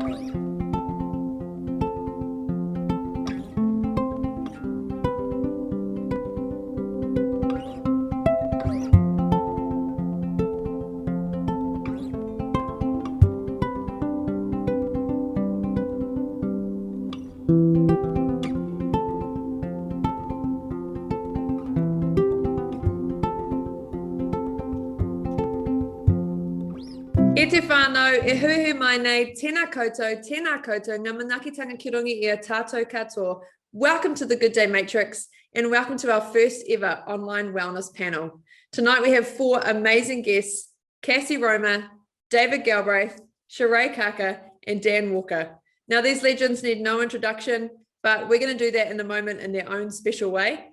E te whānau, e huhu mai nei, tēnā koutou, ngā manaakitanga ki rungi i a tātou katoa. Welcome to the Good Day Matrix and welcome to our first ever online wellness panel. Tonight we have 4 amazing guests, Cassie Roma, David Galbraith, Shiray Kaka and Dan Walker. Now these legends need no introduction, but we're going to do that in a moment in their own special way.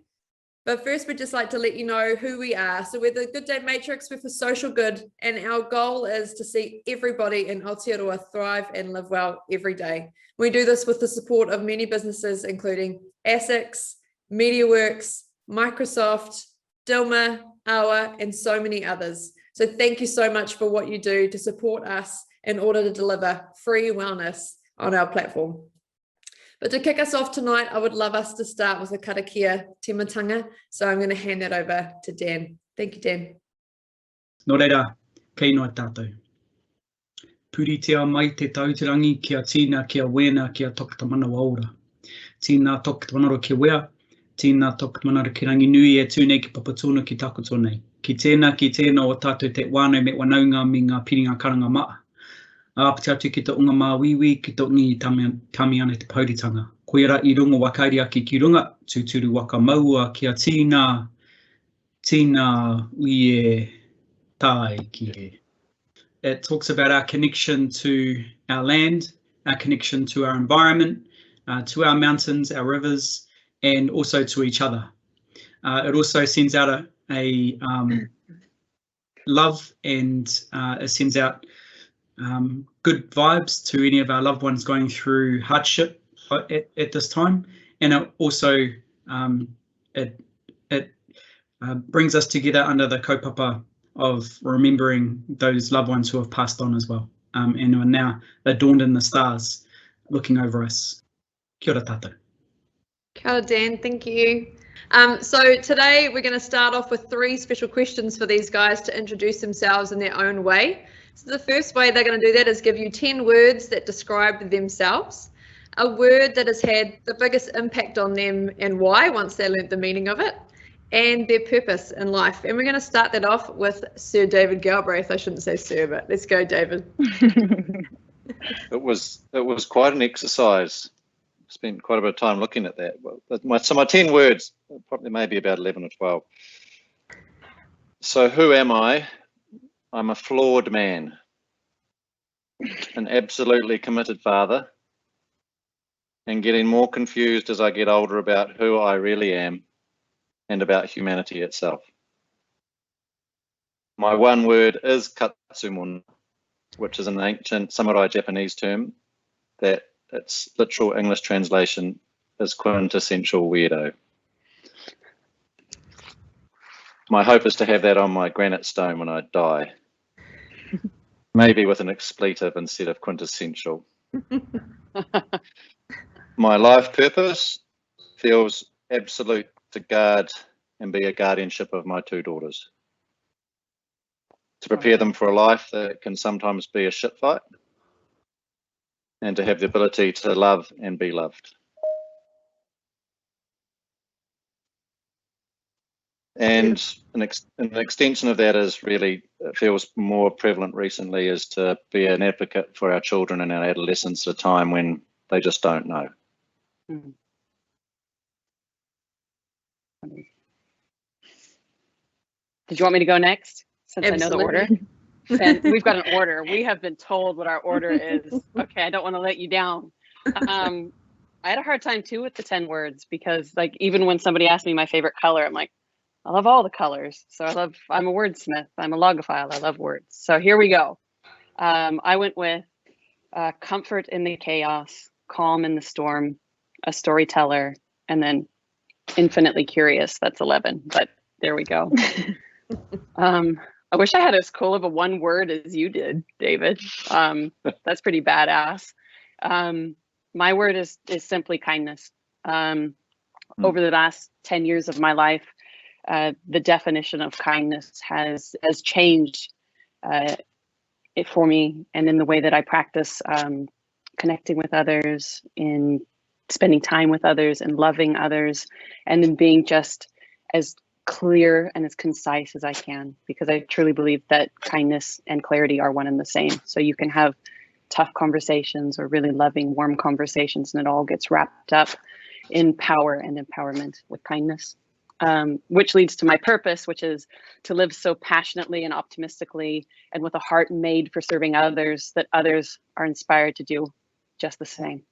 But first, we'd just like to let you know who we are. So we're the Good Day Matrix, we're for social good, and our goal is to see everybody in Aotearoa thrive and live well every day. We do this with the support of many businesses, including ASICS, MediaWorks, Microsoft, Dilma, Awa, and so many others. So thank you so much for what you do to support us in order to deliver free wellness on our platform. But to kick us off tonight, I would love us to start with a karakia timatanga. So I'm going to hand that over to Dan. Thank you, Dan. Nō reira, kei noa tātou. Puri tea mai te tauterangi kia tīna, kia wēna, kia tokatamana wa ora. Tīna tokatamana ki wea, tīna tokatamana ki rangi nui e tūnei ki papatūna ki takoto nei. Ki tēnā o tātou te wānau me wanaunga mi ngā piringa karanga maa. Āpiti atu ki te unga mā wiwi ki te ngi tami ana te pauritanga. Koera I runga wakairi aki ki runga, tūturu waka maua kia tīna uie tai ki re. It talks about our connection to our land, our connection to our environment, to our mountains, our rivers, and also to each other. It also sends out a love and it sends out good vibes to any of our loved ones going through hardship at this time, and it also brings us together under the kaupapa of remembering those loved ones who have passed on as well, and are now adorned in the stars looking over us. Kia ora tātou. Kia ora, Dan, thank you. So today we're going to start off with 3 special questions for these guys to introduce themselves in their own way. So the first way they're going to do that is give you 10 words that describe themselves, a word that has had the biggest impact on them and why once they learnt the meaning of it, and their purpose in life. And we're going to start that off with Sir David Galbraith. I shouldn't say Sir, but let's go, David. It was quite an exercise. Spent quite a bit of time looking at that. So my 10 words, probably maybe about 11 or 12. So who am I? I'm a flawed man, an absolutely committed father, and getting more confused as I get older about who I really am and about humanity itself. My one word is katsumon, which is an ancient samurai Japanese term that its literal English translation is quintessential weirdo. My hope is to have that on my granite stone when I die. Maybe with an expletive instead of quintessential. My life purpose feels absolute to guard and be a guardianship of my 2 daughters. To prepare them for a life that can sometimes be a shit fight, and to have the ability to love and be loved. And an extension of that is really, it feels more prevalent recently, is to be an advocate for our children and our adolescents at a time when they just don't know. Mm. Did you want me to go next? Since Absolutely. I know the order. And we've got an order. We have been told what our order is. Okay, I don't want to let you down. I had a hard time too with the 10 words because, like, even when somebody asked me my favorite color, I'm like, I love all the colors. So I'm a wordsmith. I'm a logophile. I love words. So here we go. I went with comfort in the chaos, calm in the storm, a storyteller, and then infinitely curious. That's 11, but there we go. I wish I had as cool of a one word as you did, David. That's pretty badass. My word is simply kindness. Over the last 10 years of my life, the definition of kindness has changed it for me, and in the way that I practice connecting with others, in spending time with others, and loving others, and in being just as clear and as concise as I can, because I truly believe that kindness and clarity are one and the same. So you can have tough conversations or really loving, warm conversations, and it all gets wrapped up in power and empowerment with kindness, which leads to my purpose, which is to live so passionately and optimistically and with a heart made for serving others that others are inspired to do just the same.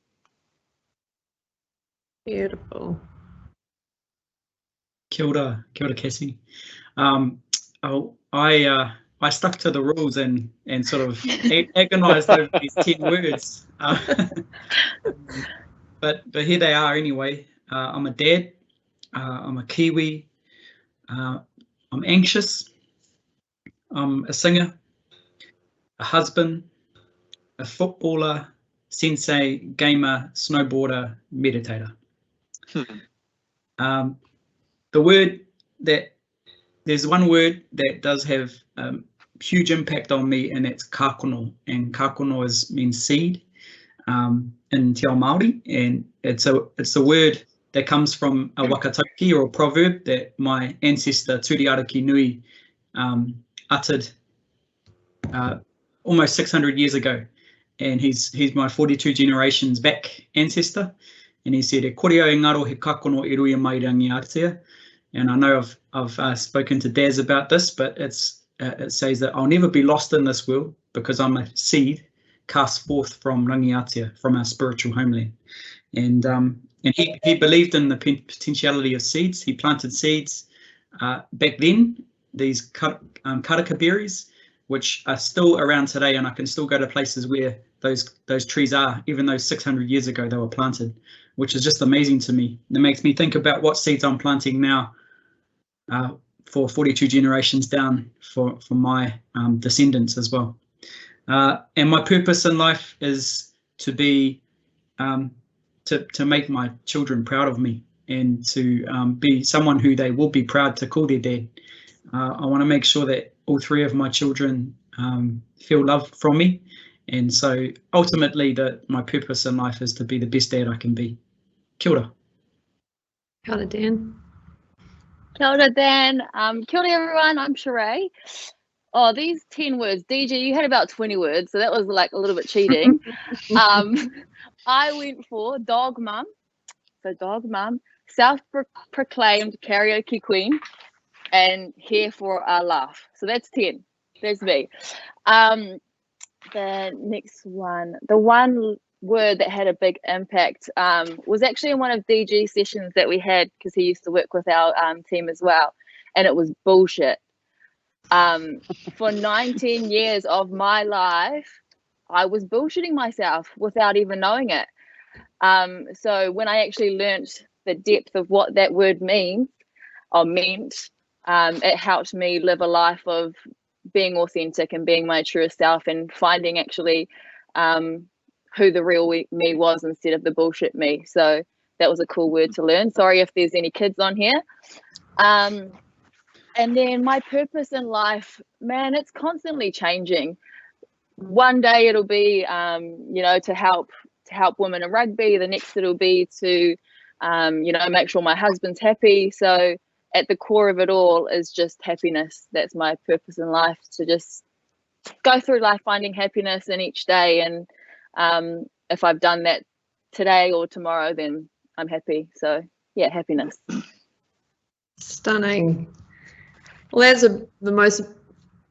Beautiful. Kia ora, Cassie. I stuck to the rules and sort of agonised over these 10 words. But here they are anyway. I'm a dad. I'm a Kiwi. I'm anxious. I'm a singer, a husband, a footballer, sensei, gamer, snowboarder, meditator. There's one word that does have huge impact on me, and that's kākono. And kākono means seed in Te Ao Māori, and it's a word that comes from a wakatauki or a proverb that my ancestor Turiaraki Nui uttered almost 600 years ago, and he's my 42 generations back ancestor, and he said, "E kore ai ngaro he kākono e rui mai rangi Aotearoa." And I know I've spoken to Daz about this, but it says that I'll never be lost in this world because I'm a seed cast forth from rangi Aotearoa, from our spiritual homeland. And he believed in the potentiality of seeds. He planted seeds back then, these karaka berries, which are still around today, and I can still go to places where those trees are, even though 600 years ago they were planted, which is just amazing to me. It makes me think about what seeds I'm planting now for 42 generations down for my descendants as well. And my purpose in life is to be to make my children proud of me, and to be someone who they will be proud to call their dad. I want to make sure that all three of my children feel love from me, and so ultimately my purpose in life is to be the best dad I can be. Kia ora. Kia ora, Dan. Kia ora, Dan. Kia ora, everyone. I'm Shiray. Oh, these 10 words. DG, you had about 20 words, so that was like a little bit cheating. I went for dog mum. So dog mum, self-proclaimed karaoke queen, and here for a laugh. So that's 10. That's me. The next one, the one word that had a big impact was actually in one of DG's sessions that we had, because he used to work with our team as well, and it was bullshit. For 19 years of my life, I was bullshitting myself without even knowing it. So when I actually learnt the depth of what that word meant, it helped me live a life of being authentic and being my truest self, and finding actually who the real me was instead of the bullshit me. So that was a cool word to learn. Sorry if there's any kids on here. And then my purpose in life, man, it's constantly changing. One day it'll be, to help women in rugby. The next it'll be to, make sure my husband's happy. So at the core of it all is just happiness. That's my purpose in life, to just go through life finding happiness in each day. And if I've done that today or tomorrow, then I'm happy. So yeah, happiness. Stunning. Well, that's the most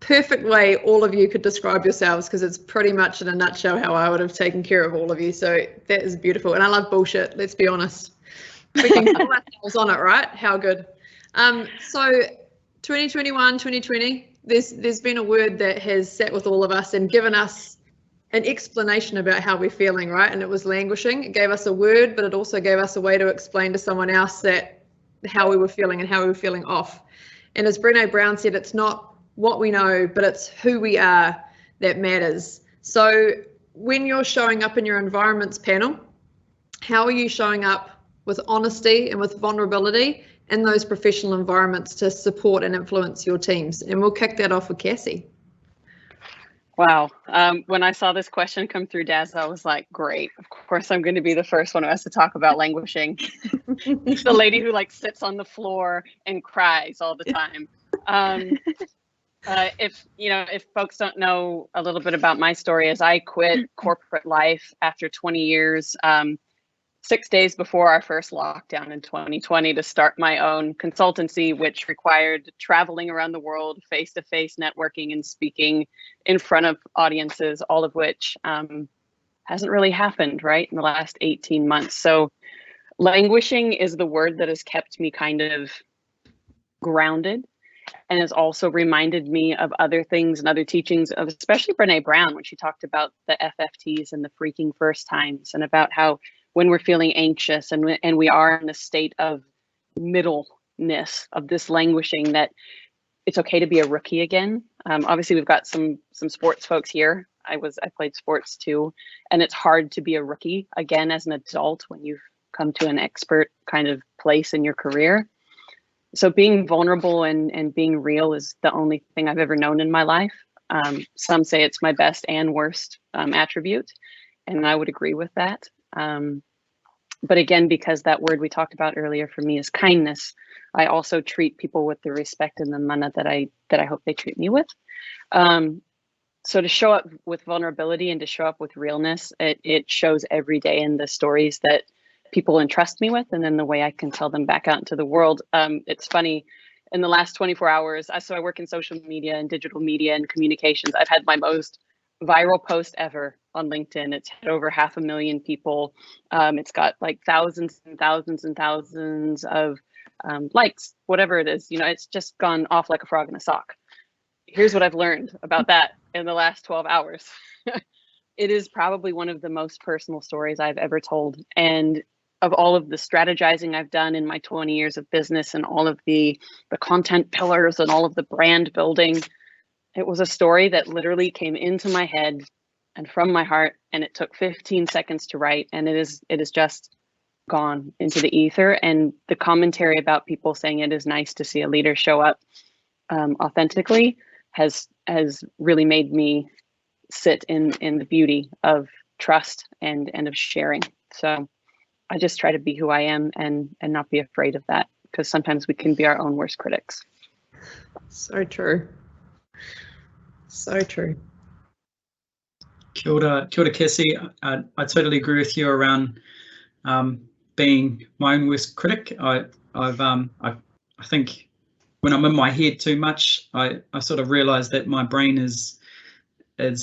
perfect way all of you could describe yourselves, because it's pretty much in a nutshell how I would have taken care of all of you. So that is beautiful. And I love bullshit, let's be honest. We can call ourselves on it, right? How good. So 2021, 2020, there's been a word that has sat with all of us and given us an explanation about how we're feeling, right? And it was languishing. It gave us a word, but it also gave us a way to explain to someone else that how we were feeling and how we were feeling off. And as Brené Brown said, it's not what we know, but it's who we are that matters. So when you're showing up in your environments panel, how are you showing up with honesty and with vulnerability in those professional environments to support and influence your teams? And we'll kick that off with Cassie. Wow. When I saw this question come through, Daz, I was like, great. Of course, I'm going to be the first one who has to talk about languishing. The lady who like sits on the floor and cries all the time. If folks don't know a little bit about my story, as I quit corporate life after 20 years, 6 days before our first lockdown in 2020 to start my own consultancy, which required traveling around the world, face-to-face networking and speaking in front of audiences, all of which hasn't really happened, right, in the last 18 months. So languishing is the word that has kept me kind of grounded and has also reminded me of other things and other teachings of especially Brene Brown when she talked about the FFTs and the freaking first times, and about how when we're feeling anxious and we are in a state of middleness, of this languishing, that it's okay to be a rookie again. Obviously, we've got some sports folks here. I played sports too, and it's hard to be a rookie again as an adult when you've come to an expert kind of place in your career. So being vulnerable and being real is the only thing I've ever known in my life. Some say it's my best and worst attribute, and I would agree with that. But again, because that word we talked about earlier for me is kindness, I also treat people with the respect and the mana that I hope they treat me with. So to show up with vulnerability and to show up with realness, it shows every day in the stories that people entrust me with, and then the way I can tell them back out into the world. It's funny, in the last 24 hours, so I work in social media and digital media and communications. I've had my most viral post ever on LinkedIn. It's hit over 500,000 people. It's got like thousands and thousands and thousands of likes, whatever it is. It's just gone off like a frog in a sock. Here's what I've learned about that in the last 12 hours. It is probably one of the most personal stories I've ever told. And of all of the strategizing I've done in my 20 years of business and all of the content pillars and all of the brand building, it was a story that literally came into my head and from my heart, and it took 15 seconds to write, and it is just gone into the ether. And the commentary about people saying it is nice to see a leader show up authentically has really made me sit in the beauty of trust and of sharing. So I just try to be who I am and not be afraid of that, because sometimes we can be our own worst critics. So true. So true. Kia ora, Cassie. I totally agree with you around being my own worst critic. I think when I'm in my head too much, I sort of realise that my brain is I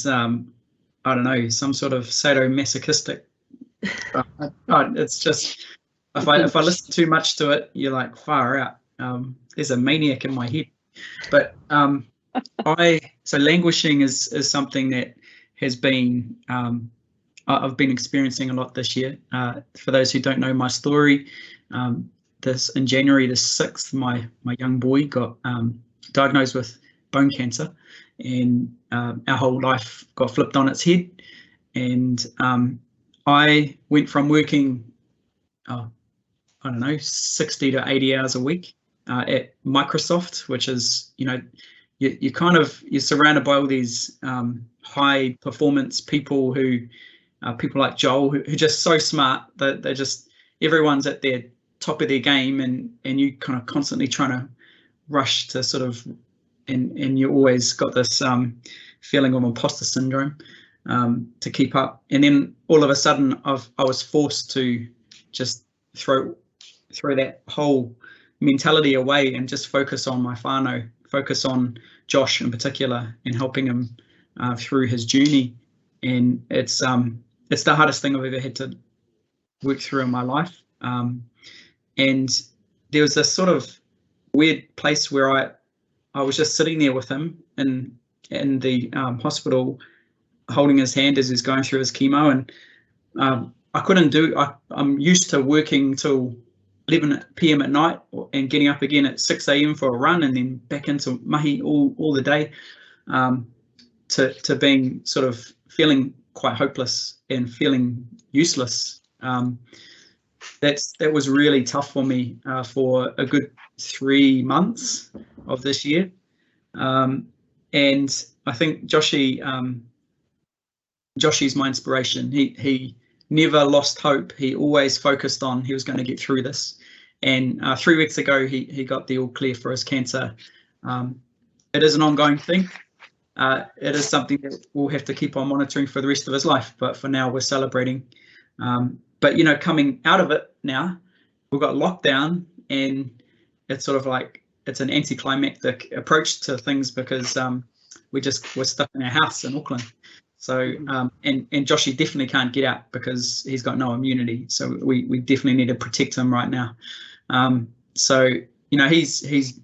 don't know, some sort of sadomasochistic. It's just if I listen too much to it, you're like, far out. There's a maniac in my head. But so languishing is something that has been I've been experiencing a lot this year. For those who don't know my story, in January the 6th, my young boy got diagnosed with bone cancer, and our whole life got flipped on its head. And I went from working, I don't know, 60 to 80 hours a week at Microsoft, which is, you're surrounded by all these high performance people people like Joel, who are just so smart that they're just, everyone's at their top of their game, and you kind of constantly trying to rush to sort of, and you always got this feeling of imposter syndrome to keep up. And then all of a sudden I was forced to just throw that whole mentality away and just focus on my whānau, focus on Josh in particular, and helping him through his journey. And it's the hardest thing I've ever had to work through in my life. And there was this sort of weird place where I was just sitting there with him in the hospital, holding his hand as he's going through his chemo, and I couldn't I'm used to working till 11 p.m. at night and getting up again at 6 a.m. for a run, and then back into mahi all the day, to being sort of feeling quite hopeless and feeling useless. That was really tough for me for a good 3 months of this year. And I think Joshy's my inspiration. He never lost hope. He always focused on he was going to get through this. And 3 weeks ago, he got the all clear for his cancer. It is an ongoing thing. It is something that we'll have to keep on monitoring for the rest of his life. But for now, we're celebrating. But, you know, coming out of it now, we've got lockdown, and it's sort of like it's an anticlimactic approach to things because we're stuck in our house in Auckland. So and Joshy definitely can't get out because he's got no immunity. So we definitely need to protect him right now. So, you know, he's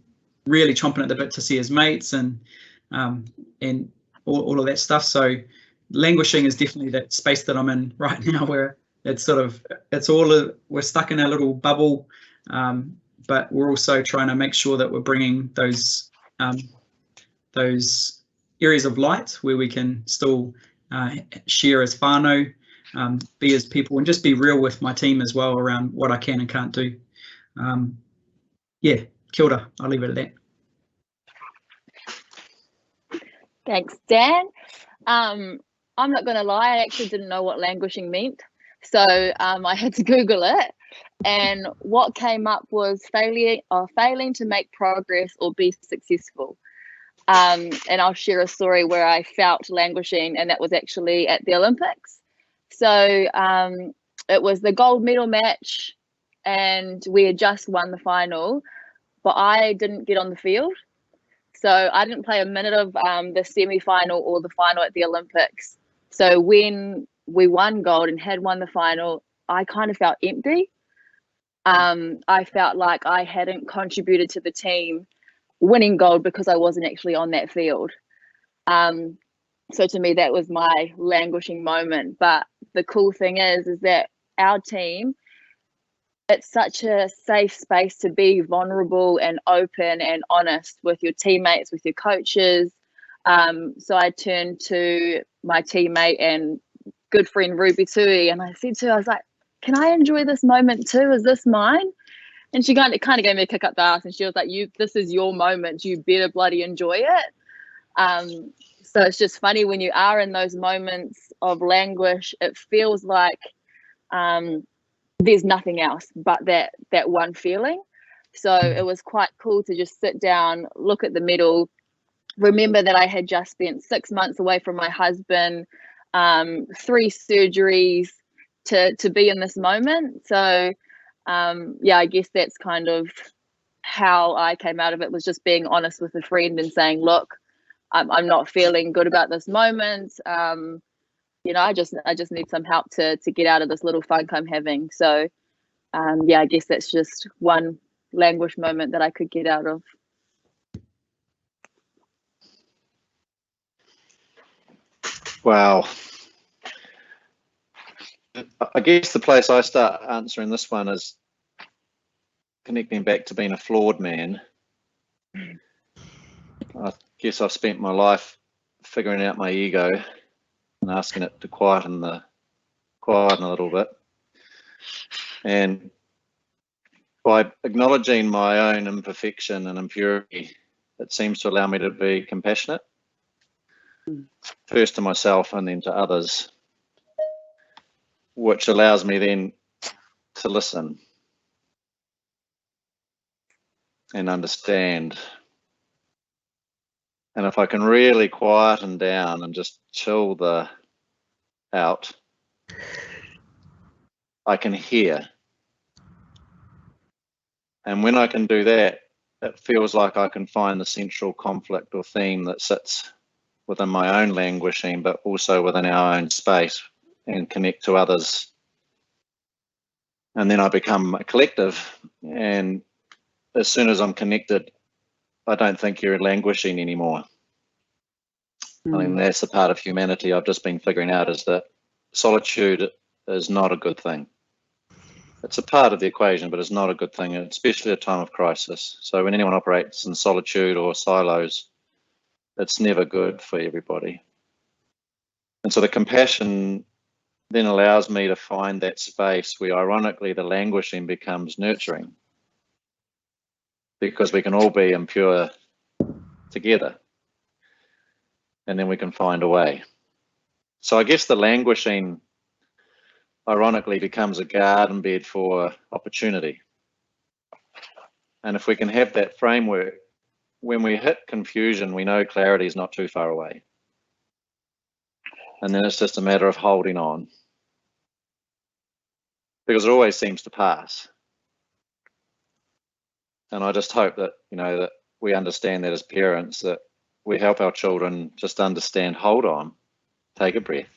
really chomping at the bit to see his mates and all of that stuff. So languishing is definitely that space that I'm in right now, where it's sort of we're stuck in our little bubble, but we're also trying to make sure that we're bringing those areas of light where we can still share as whānau, be as people, and just be real with my team as well around what I can and can't do. Yeah, kia ora. I'll leave it at that. Thanks, Dan. I'm not going to lie, I actually didn't know what languishing meant. So I had to Google it. And what came up was failing to make progress or be successful. And I'll share a story where I felt languishing, and that was actually at the Olympics. So it was the gold medal match, and we had just won the final, but I didn't get on the field. So I didn't play a minute of the semi-final or the final at the Olympics. So when we won gold and had won the final, I kind of felt empty. I felt like I hadn't contributed to the team winning gold because I wasn't actually on that field. So to me, that was my languishing moment. But the cool thing is that our team, it's such a safe space to be vulnerable and open and honest with your teammates, with your coaches. So I turned to my teammate and good friend Ruby Tui, and I said to her, I was like, can I enjoy this moment too? Is this mine? And she kind of gave me a kick up the ass, and she was like, this is your moment. You better bloody enjoy it. So it's just funny when you are in those moments of languish, it feels like there's nothing else but that one feeling. So it was quite cool to just sit down, look at the medal, remember that I had just spent 6 months away from my husband, 3 surgeries to be in this moment. So yeah, I guess that's kind of how I came out of it, was just being honest with a friend and saying, look, I'm not feeling good about this moment. You know, I just need some help to get out of this little funk I'm having. So yeah, I guess that's just one languish moment that I could get out of. Wow. I guess the place I start answering this one is connecting back to being a flawed man. I guess I've spent my life figuring out my ego and asking it to quieten a little bit. And by acknowledging my own imperfection and impurity, it seems to allow me to be compassionate, first to myself and then to others, which allows me then to listen and understand. And if I can really quieten down and just chill out, I can hear. And when I can do that, it feels like I can find the central conflict or theme that sits within my own languishing, but also within our own space, and connect to others. And then I become a collective. And as soon as I'm connected, I don't think you're languishing anymore. I mean, that's a part of humanity I've just been figuring out, is that solitude is not a good thing. It's a part of the equation, but it's not a good thing, especially at a time of crisis. So when anyone operates in solitude or silos, it's never good for everybody. And so the compassion then allows me to find that space where, ironically, the languishing becomes nurturing, because we can all be impure together, and then we can find a way. So I guess the languishing, ironically, becomes a garden bed for opportunity. And if we can have that framework, when we hit confusion, we know clarity is not too far away. And then it's just a matter of holding on, because it always seems to pass. And I just hope that, that we understand that as parents, that we help our children just understand, hold on, take a breath.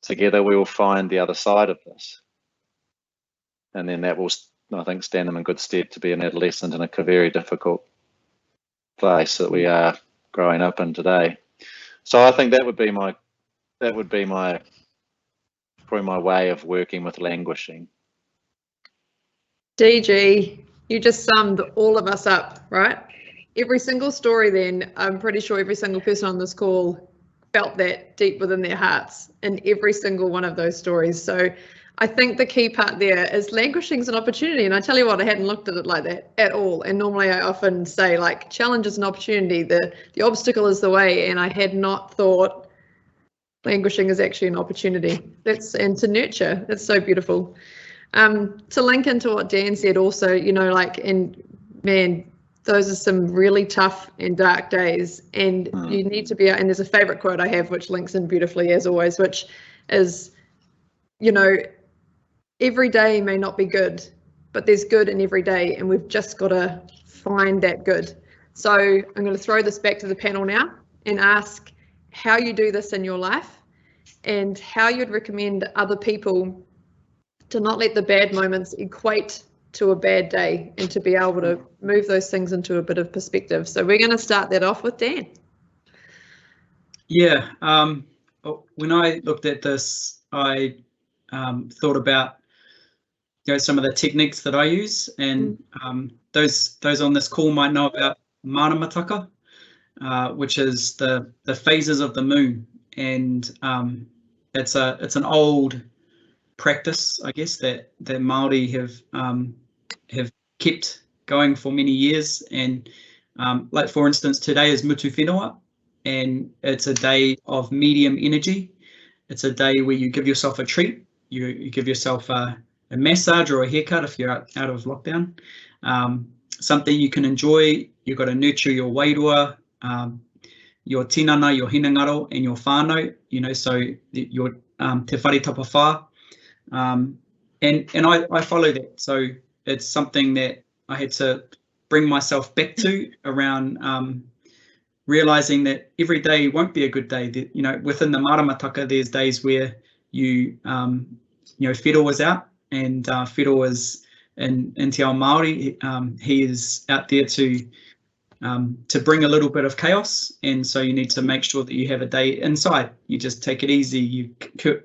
Together we will find the other side of this. And then that will, I think, stand them in good stead to be an adolescent in a very difficult place that we are growing up in today. So I think that would be probably my way of working with languishing. DG, you just summed all of us up, right? Every single story then, I'm pretty sure every single person on this call felt that deep within their hearts in every single one of those stories. So I think the key part there is languishing is an opportunity. And I tell you what, I hadn't looked at it like that at all. And normally I often say, like, challenge is an opportunity, the obstacle is the way. And I had not thought languishing is actually an opportunity. And to nurture, that's so beautiful. To link into what Dan said also, and man, those are some really tough and dark days, and you need to be, and there's a favorite quote I have which links in beautifully as always, which is, every day may not be good, but there's good in every day, and we've just got to find that good. So I'm going to throw this back to the panel now and ask how you do this in your life and how you'd recommend other people to not let the bad moments equate to a bad day and to be able to move those things into a bit of perspective. So we're going to start that off with Dan. Yeah, when I looked at this, I thought about some of the techniques that I use, and those on this call might know about manamataka, which is the phases of the moon, and it's an old practice, I guess, that Māori have kept going for many years. And like, for instance, today is Mutu Whenua, and it's a day of medium energy. It's a day where you give yourself a treat. You give yourself a massage or a haircut if you're out of lockdown. Something you can enjoy. You've got to nurture your wairua, your tinana, your hinangaro, and your whānau, so your te whare tapa whā. And I follow that. So it's something that I had to bring myself back to around realizing that every day won't be a good day. That, within the maramataka, there's days where you Whiro is out, and Whiro is in Te Ao Māori. He is out there to bring a little bit of chaos, and so you need to make sure that you have a day inside. You just take it easy. You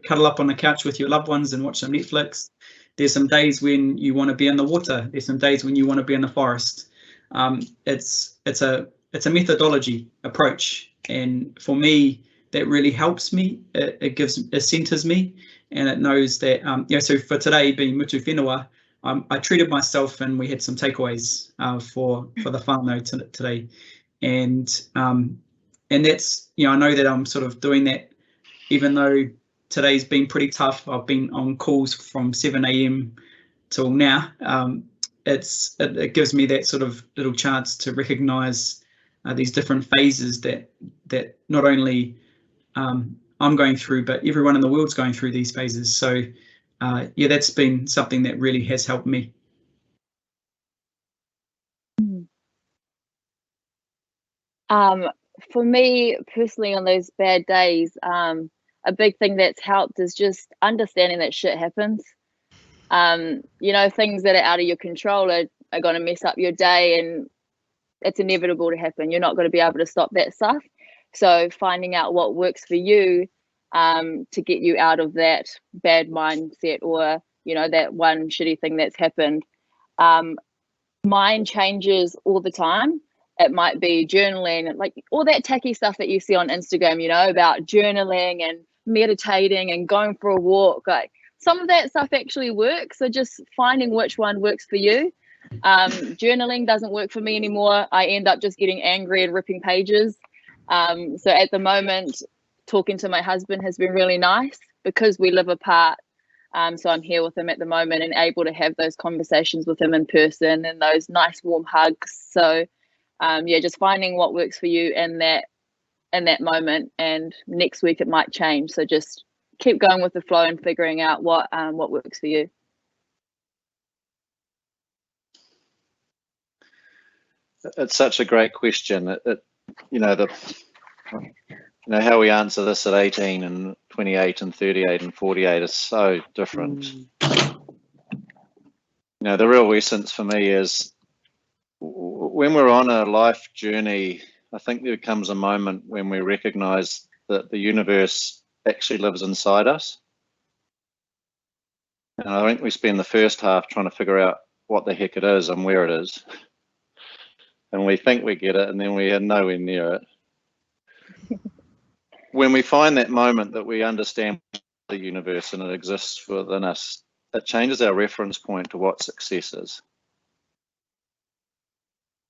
cuddle up on the couch with your loved ones and watch some Netflix. There's some days when you want to be in the water. There's some days when you want to be in the forest. It's a methodology approach, and for me, that really helps me. It centers me, and it knows that So for today being Mutu Whenua, I treated myself, and we had some takeaways for the whānau today, and that's I know that I'm sort of doing that, even though today's been pretty tough. I've been on calls from 7 a.m. till now. It gives me that sort of little chance to recognise these different phases that not only I'm going through, but everyone in the world's going through these phases. So yeah, that's been something that really has helped me. For me personally, on those bad days, a big thing that's helped is just understanding that shit happens. Things that are out of your control are going to mess up your day, and it's inevitable to happen. You're not going to be able to stop that stuff. So finding out what works for you to get you out of that bad mindset, or that one shitty thing that's happened. Mine changes all the time, it might be journaling, like all that tacky stuff that you see on Instagram, you know, about journaling and meditating and going for a walk. Like some of that stuff actually works. So just finding which one works for you. Journaling doesn't work for me anymore. I end up just getting angry and ripping pages. So at the moment, talking to my husband has been really nice because we live apart. So I'm here with him at the moment and able to have those conversations with him in person and those nice warm hugs. So yeah, just finding what works for you in that moment, and next week it might change. So just keep going with the flow and figuring out what works for you. It's such a great question. You know, how we answer this at 18 and 28 and 38 and 48 is so different. You know, the real essence for me is when we're on a life journey, I think there comes a moment when we recognize that the universe actually lives inside us. And I think we spend the first half trying to figure out what the heck it is and where it is. And we think we get it, and then we are nowhere near it. When we find that moment that we understand the universe and it exists within us, it changes our reference point to what success is.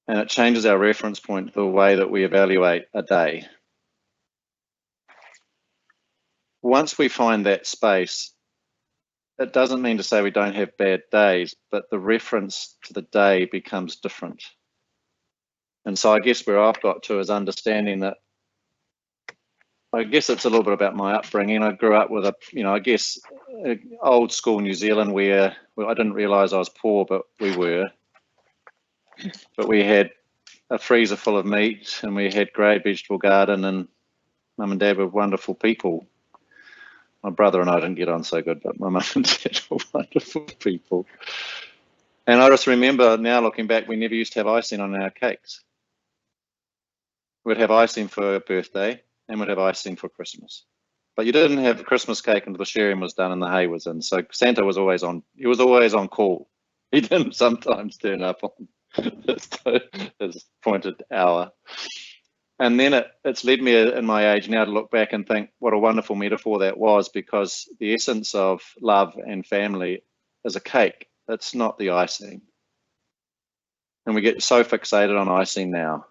And it changes our reference point to the way that we evaluate a day. Once we find that space, it doesn't mean to say we don't have bad days, but the reference to the day becomes different. And so I guess where I've got to is understanding that, I guess it's a little bit about my upbringing. I grew up with old school New Zealand where I didn't realise I was poor, but we were. But we had a freezer full of meat and we had great vegetable garden, and mum and dad were wonderful people. My brother and I didn't get on so good, but my mum and dad were wonderful people. And I just remember now looking back, we never used to have icing on our cakes. We'd have icing for a birthday and we'd have icing for Christmas. But you didn't have a Christmas cake until the sharing was done and the hay was in. So Santa was always on, he was always on call. He didn't sometimes turn up on his appointed hour. And then it's led me in my age now to look back and think what a wonderful metaphor that was, because the essence of love and family is a cake. It's not the icing. And we get so fixated on icing now.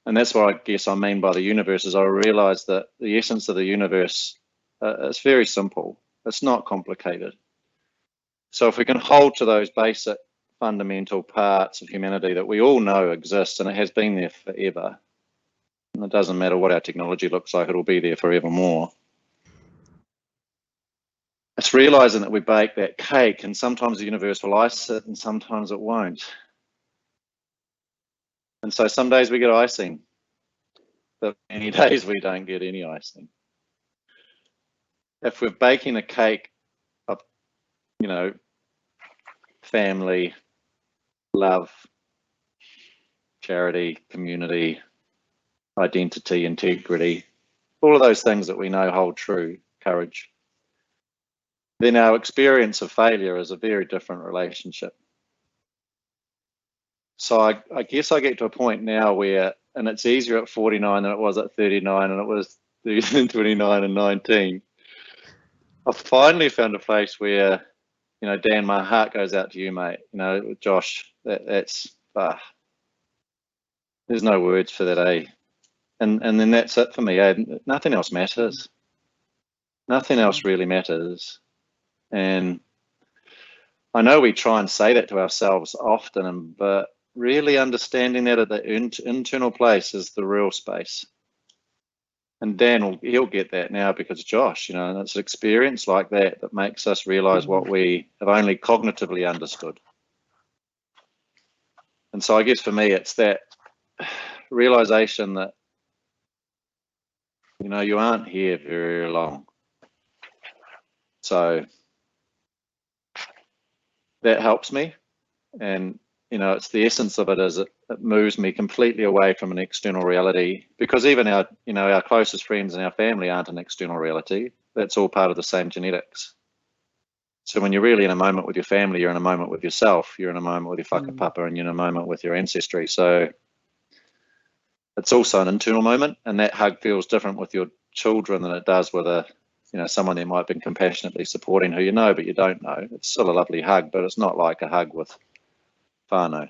And that's what I guess I mean by the universe, is I realize that the essence of the universe is very simple. It's not complicated. So if we can hold to those basic fundamental parts of humanity that we all know exist, and it has been there forever, and it doesn't matter what our technology looks like, it'll be there forevermore. It's realizing that we bake that cake, and sometimes the universe will ice it and sometimes it won't. And so some days we get icing, but many days we don't get any icing. If we're baking a cake of, family, love, charity, community, identity, integrity, all of those things that we know hold true, courage, then our experience of failure is a very different relationship. So I guess I get to a point now where, and it's easier at 49 than it was at 39, and it was 29 and 19. I've finally found a place where, Dan, my heart goes out to you, mate. Josh, that's there's no words for that, eh? And then that's it for me, eh? Nothing else matters. Nothing else really matters. And I know we try and say that to ourselves often, but really understanding that at the internal place is the real space. And Dan, he'll get that now because Josh, and it's an experience like that that makes us realize what we have only cognitively understood. And so I guess for me, it's that realization that, you aren't here very long. So that helps me. And it's the essence of it, is it moves me completely away from an external reality, because even our closest friends and our family aren't an external reality. That's all part of the same genetics. So when you're really in a moment with your family, you're in a moment with yourself, you're in a moment with your whakapapa, and you're in a moment with your ancestry. So it's also an internal moment, and that hug feels different with your children than it does with a, you know, someone that might have been compassionately supporting who you know but you don't know. It's still a lovely hug, but it's not like a hug with whānau.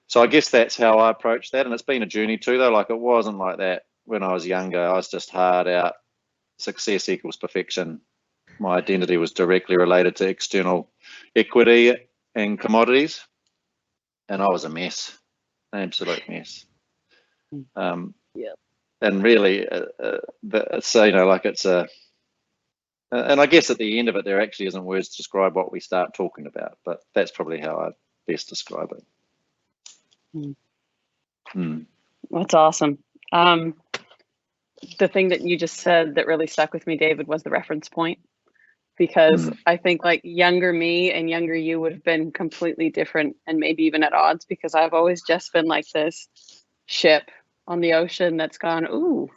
So I guess that's how I approach that, and it's been a journey too, though. Like, it wasn't like that when I was younger. I was just hard out, success equals perfection. My identity was directly related to external equity and commodities, and I was a mess, an absolute mess. Yeah. And really, it's, you know, like it's a, and I guess at the end of it, there actually isn't words to describe what we start talking about, but that's probably how I best describe it. That's awesome. The thing that you just said that really stuck with me, David, was the reference point, because I think like younger me and younger you would have been completely different and maybe even at odds, because I've always just been like this ship on the ocean that's gone, ooh,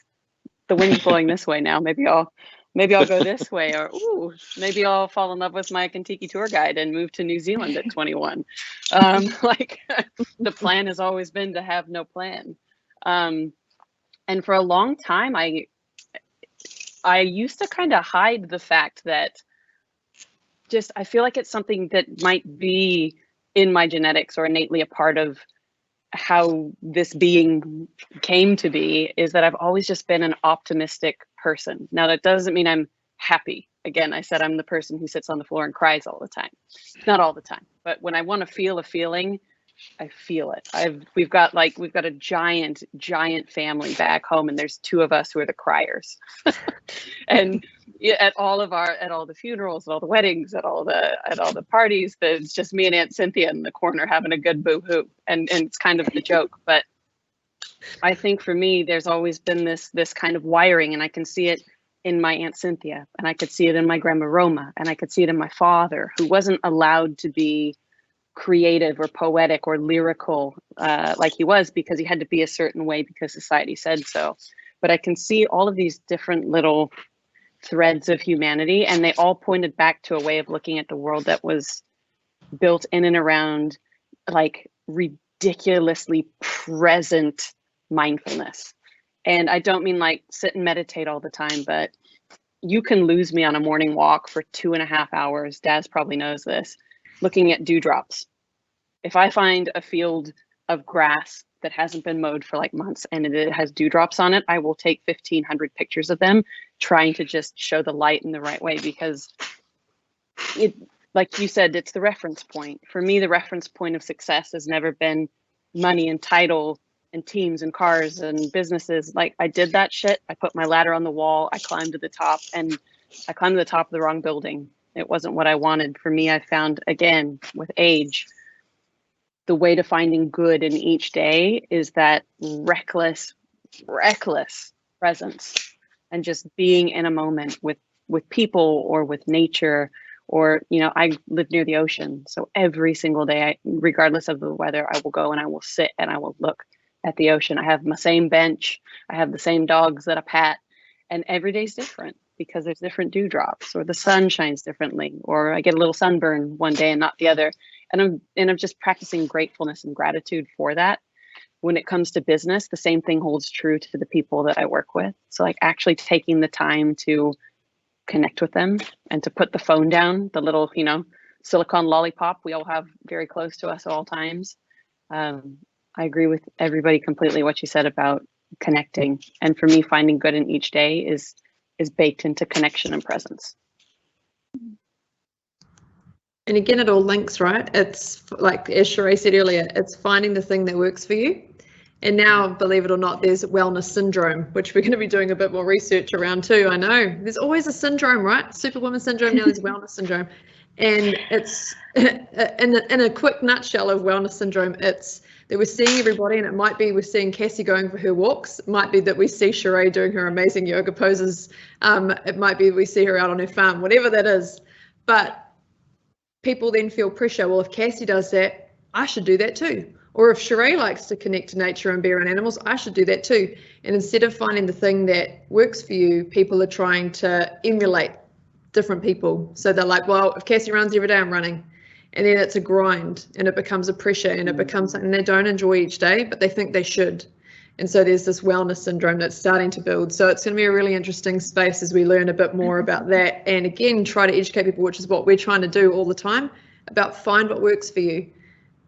the wind's blowing this way now. Maybe I'll go this way, or ooh, maybe I'll fall in love with my Kentucky tour guide and move to New Zealand at 21. Like the plan has always been to have no plan. And for a long time, I used to kind of hide the fact that I feel like it's something that might be in my genetics or innately a part of how this being came to be, is that I've always just been an optimistic person. Now, that doesn't mean I'm happy. Again, I said I'm the person who sits on the floor and cries all the time. Not all the time, but when I want to feel a feeling, I feel it. We've got a giant family back home, and there's 2 of us who are the criers. And at all the funerals, at all the weddings, at all the parties, it's just me and Aunt Cynthia in the corner having a good boo-hoo, and it's kind of the joke. But I think for me, there's always been this kind of wiring, and I can see it in my Aunt Cynthia, and I could see it in my Grandma Roma, and I could see it in my father, who wasn't allowed to be creative or poetic or lyrical like he was, because he had to be a certain way because society said so. But I can see all of these different little threads of humanity, and they all pointed back to a way of looking at the world that was built in and around like ridiculously present mindfulness. And I don't mean like sit and meditate all the time, but you can lose me on a morning walk for 2.5 hours. Daz probably knows this, looking at dewdrops. If I find a field of grass that hasn't been mowed for like months and it has dewdrops on it, I will take 1,500 pictures of them, trying to just show the light in the right way, because it, like you said, it's the reference point. For me, the reference point of success has never been money and title and teams and cars and businesses. Like, I did that shit. I put my ladder on the wall. I climbed to the top, and I climbed to the top of the wrong building. It wasn't what I wanted. For me, I found, again, with age, the way to finding good in each day is that reckless presence, and just being in a moment with people or with nature. Or, you know, I live near the ocean, so every single day, regardless of the weather, I will go and I will sit and I will look at the ocean. I have my same bench. I have the same dogs that I pat, and every day's different, because there's different dewdrops, or the sun shines differently, or I get a little sunburn one day and not the other. And I'm just practicing gratefulness and gratitude for that. When it comes to business, the same thing holds true to the people that I work with. So like actually taking the time to connect with them and to put the phone down, the little, you know, silicone lollipop we all have very close to us at all times. I agree with everybody completely what you said about connecting. And for me, finding good in each day is baked into connection and presence. And again, it all links, right? It's like, as Shiray said earlier, it's finding the thing that works for you. And now, believe it or not, there's wellness syndrome, which we're going to be doing a bit more research around too. I know there's always a syndrome, right? Superwoman syndrome, now there's wellness syndrome. And it's in a quick nutshell of wellness syndrome, it's that we're seeing everybody, and it might be we're seeing Cassie going for her walks. It might be that we see Shiray doing her amazing yoga poses. It might be we see her out on her farm, whatever that is. But people then feel pressure. Well, if Cassie does that, I should do that too. Or if Shiray likes to connect to nature and be around animals, I should do that too. And instead of finding the thing that works for you, people are trying to emulate different people. So they're like, well, if Cassie runs every day, I'm running. And then it's a grind, and it becomes a pressure, and it becomes something they don't enjoy each day, but they think they should. And so there's this wellness syndrome that's starting to build. So it's going to be a really interesting space as we learn a bit more about that. And again, try to educate people, which is what we're trying to do all the time, about find what works for you.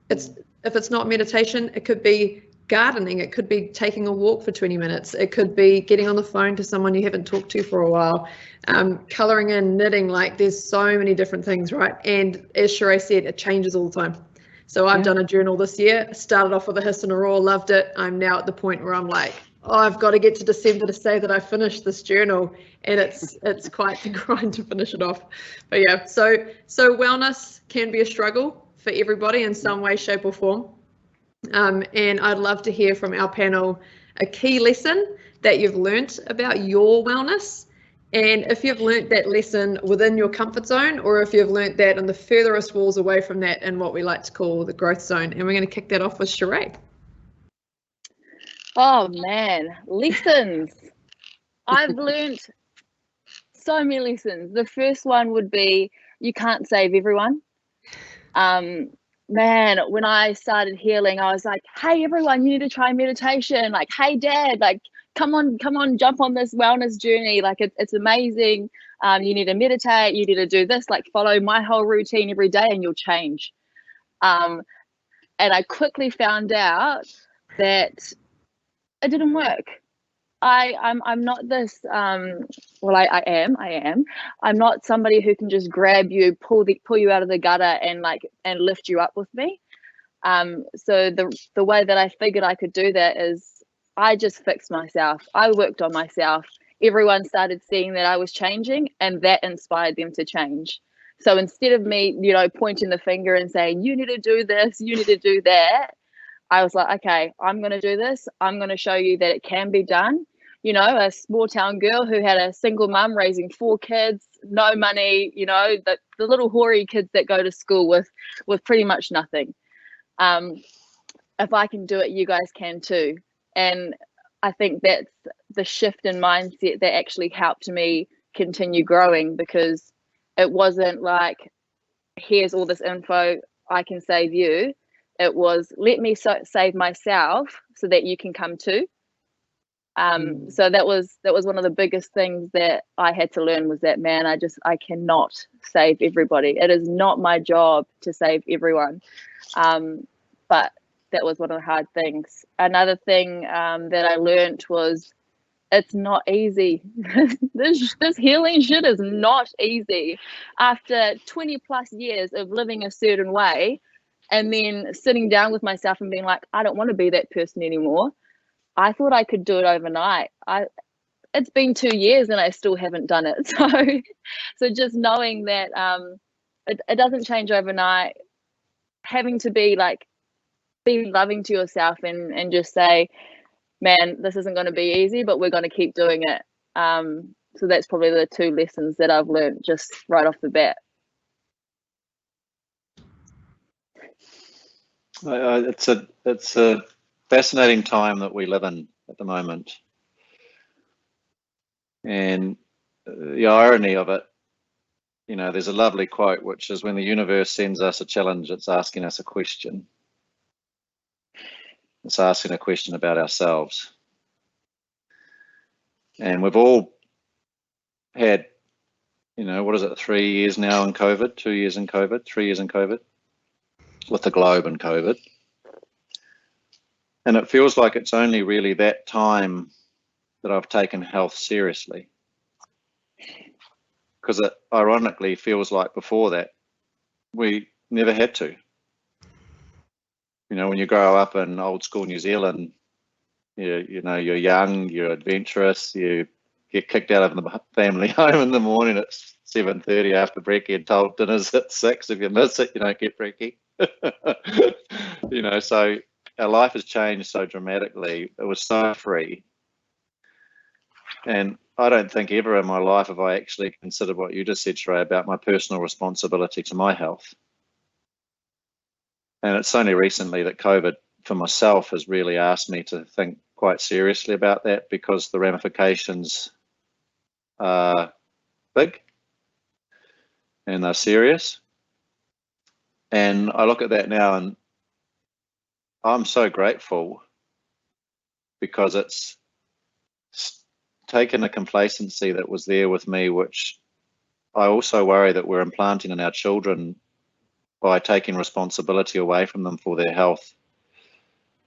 If it's not meditation, it could be gardening. It could be taking a walk for 20 minutes. It could be getting on the phone to someone you haven't talked to for a while, coloring in, knitting. Like there's so many different things, right? And as Shiray said, it changes all the time. So I've done a journal this year, started off with a hiss and a roar, loved it. I'm now at the point where I'm like, oh, I've got to get to December to say that I finished this journal, and it's quite the grind to finish it off. But yeah, so wellness can be a struggle for everybody in some way, shape or form. And I'd love to hear from our panel a key lesson that you've learnt about your wellness. And if you've learnt that lesson within your comfort zone, or if you've learnt that in the furthest walls away from that in what we like to call the growth zone. And we're going to kick that off with Shiray. Oh man, lessons. I've learnt so many lessons. The first one would be you can't save everyone. Man, when I started healing, I was like, hey everyone, you need to try meditation. Like, hey dad, like come on, jump on this wellness journey. Like it's amazing. You need to meditate, you need to do this, like follow my whole routine every day and you'll change. And I quickly found out that it didn't work. I'm not this well I am I'm not somebody who can just grab you, pull you out of the gutter and lift you up with me. So the way that I figured I could do that is I just fixed myself. I worked on myself. Everyone started seeing that I was changing, and that inspired them to change. So instead of me, pointing the finger and saying, you need to do this, you need to do that, I was like, okay, I'm going to do this. I'm going to show you that it can be done. A small town girl who had a single mum raising 4 kids, no money, the little hoary kids that go to school with pretty much nothing. If I can do it, you guys can too. And I think that's the shift in mindset that actually helped me continue growing, because it wasn't like, here's all this info, I can save you. It was, let me save myself so that you can come too. So that was one of the biggest things that I had to learn, was that, man, I cannot save everybody. It is not my job to save everyone. But that was one of the hard things. Another thing that I learned was, it's not easy. this healing shit is not easy. After 20 plus years of living a certain way, and then sitting down with myself and being like, I don't want to be that person anymore. I thought I could do it overnight. It's been 2 years and I still haven't done it. So just knowing that it doesn't change overnight, having to be loving to yourself and just say, man, this isn't going to be easy, but we're going to keep doing it. So that's probably the 2 lessons that I've learned just right off the bat. It's a fascinating time that we live in at the moment, and the irony of it, there's a lovely quote, which is, when the universe sends us a challenge, it's asking us a question. It's asking a question about ourselves. And we've all had, 3 years now in COVID, 2 years in COVID, 3 years in COVID, with the globe and COVID. And it feels like it's only really that time that I've taken health seriously. Because it ironically feels like before that, we never had to. When you grow up in old school New Zealand, you're young, you're adventurous, you get kicked out of the family home in the morning at 7:30 after brekkie, and told dinner's at 6. If you miss it, you don't get brekkie. So our life has changed so dramatically. It was so free. And I don't think ever in my life have I actually considered what you just said, Shiray, about my personal responsibility to my health. And it's only recently that COVID for myself has really asked me to think quite seriously about that, because the ramifications are big and they're serious. And I look at that now and I'm so grateful because it's taken a complacency that was there with me, which I also worry that we're implanting in our children by taking responsibility away from them for their health,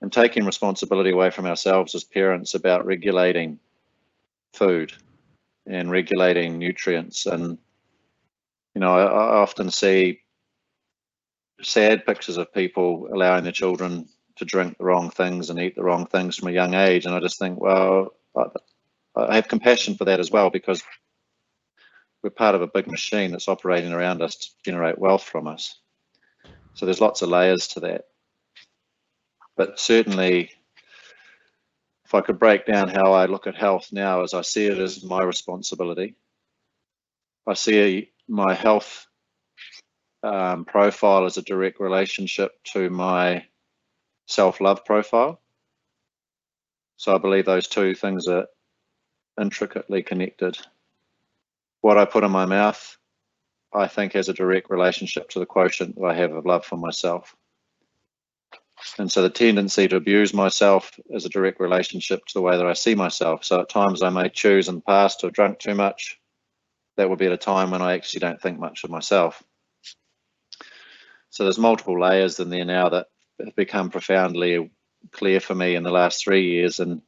and taking responsibility away from ourselves as parents about regulating food and regulating nutrients. And, you know, I often see sad pictures of people allowing their children to drink the wrong things and eat the wrong things from a young age. And I just think, well, I have compassion for that as well, because we're part of a big machine that's operating around us to generate wealth from us. So there's lots of layers to that. But certainly, if I could break down how I look at health now, as I see it as my responsibility, I see my health profile as a direct relationship to my self-love profile. So I believe those two things are intricately connected. What I put in my mouth, I think, has a direct relationship to the quotient that I have of love for myself. And so the tendency to abuse myself is a direct relationship to the way that I see myself. So at times I may choose in the past to have drunk too much. That would be at a time when I actually don't think much of myself. So there's multiple layers in there now that have become profoundly clear for me in the last 3 years. And,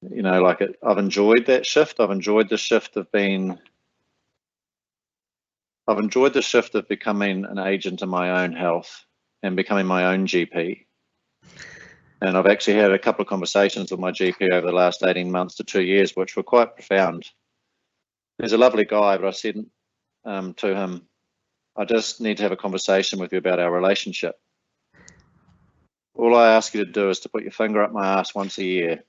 you know, like I've enjoyed that shift. I've enjoyed the shift of becoming an agent of my own health and becoming my own GP. And I've actually had a couple of conversations with my GP over the last 18 months to 2 years, which were quite profound. He's a lovely guy, but I said to him, I just need to have a conversation with you about our relationship. All I ask you to do is to put your finger up my ass once a year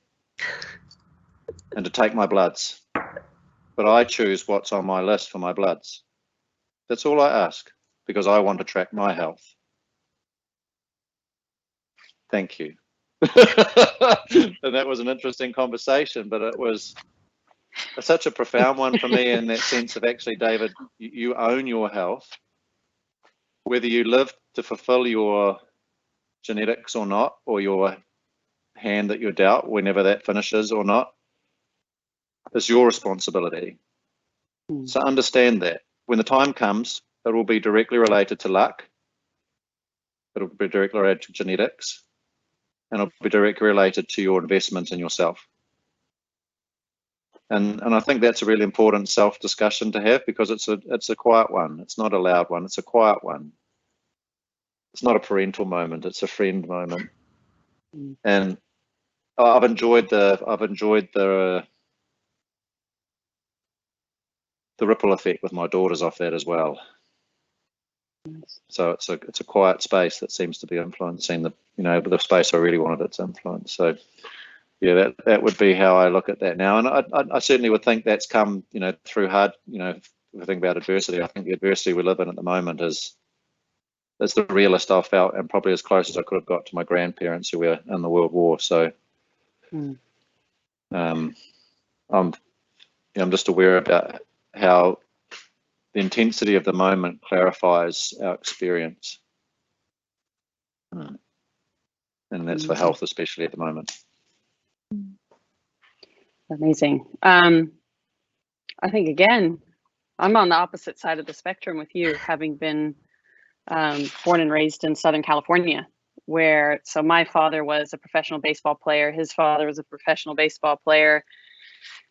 and to take my bloods. But I choose what's on my list for my bloods. That's all I ask, because I want to track my health. Thank you. And that was an interesting conversation, but it was such a profound one for me in that sense of, actually, David, you own your health. Whether you live to fulfill your genetics or not, or your hand that you're dealt, whenever that finishes or not, is your responsibility. So understand that. When the time comes, it will be directly related to luck. It'll be directly related to genetics. And it'll be directly related to your investment in yourself. And I think that's a really important self-discussion to have, because it's a quiet one. It's not a loud one. It's a quiet one. It's not a parental moment. It's a friend moment. And I've enjoyed the ripple effect with my daughters off that as well. So it's a quiet space that seems to be influencing the space I really wanted it to influence. So yeah, that would be how I look at that now. And I certainly would think that's come, through hard, if we think about adversity. I think the adversity we live in at the moment is the realest I've felt, and probably as close as I could have got to my grandparents who were in the World War. So I'm just aware about how the intensity of the moment clarifies our experience. And that's for health, especially at the moment. Amazing. I think, again, I'm on the opposite side of the spectrum with you, having been born and raised in Southern California, so my father was a professional baseball player. His father was a professional baseball player.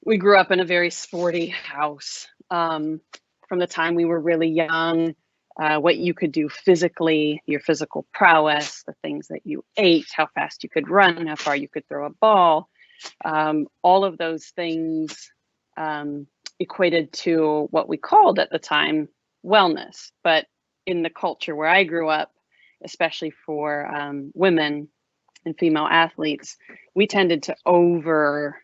We grew up in a very sporty house. From the time we were really young, what you could do physically, your physical prowess, the things that you ate, how fast you could run, how far you could throw a ball, all of those things equated to what we called at the time wellness. But in the culture where I grew up, especially for women and female athletes, we tended to over